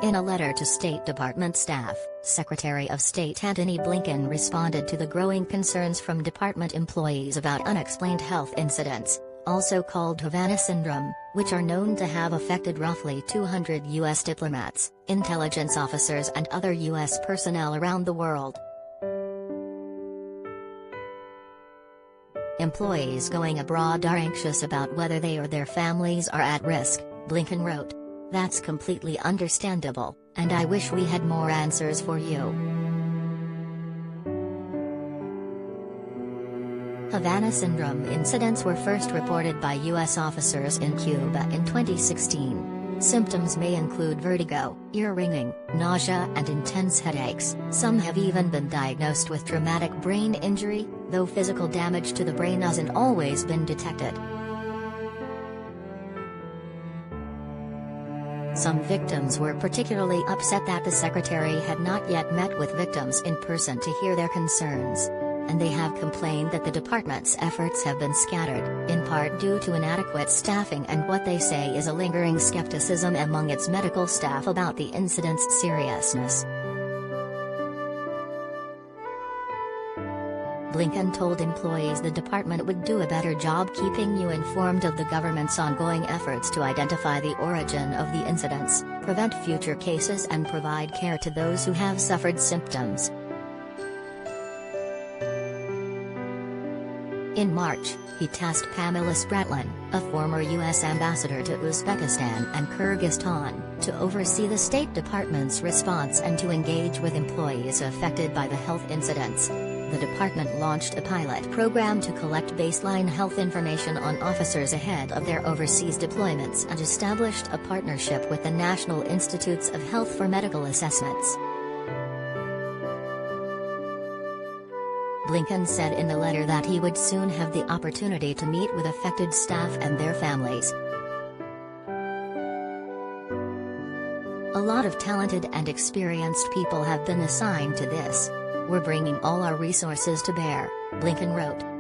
In a letter to State Department staff, Secretary of State Antony Blinken responded to the growing concerns from department employees about unexplained health incidents, also called Havana Syndrome, which are known to have affected roughly 200 U.S. diplomats, intelligence officers and other U.S. personnel around the world. Employees going abroad are anxious about whether they or their families are at risk, Blinken wrote. That's completely understandable, and I wish we had more answers for you. Havana Syndrome incidents were first reported by U.S. officers in Cuba in 2016. Symptoms may include vertigo, ear ringing, nausea and intense headaches. Some have even been diagnosed with traumatic brain injury, though physical damage to the brain hasn't always been detected. Some victims were particularly upset that the Secretary had not yet met with victims in person to hear their concerns. And they have complained that the department's efforts have been scattered, in part due to inadequate staffing and what they say is a lingering skepticism among its medical staff about the incident's seriousness. Blinken told employees the department would do a better job keeping you informed of the government's ongoing efforts to identify the origin of the incidents, prevent future cases and provide care to those who have suffered symptoms. In March, he tasked Pamela Spratlin, a former U.S. ambassador to Uzbekistan and Kyrgyzstan, to oversee the State Department's response and to engage with employees affected by the health incidents. The department launched a pilot program to collect baseline health information on officers ahead of their overseas deployments and established a partnership with the National Institutes of Health for medical assessments. Blinken said in the letter that he would soon have the opportunity to meet with affected staff and their families. A lot of talented and experienced people have been assigned to this. We're bringing all our resources to bear, Blinken wrote.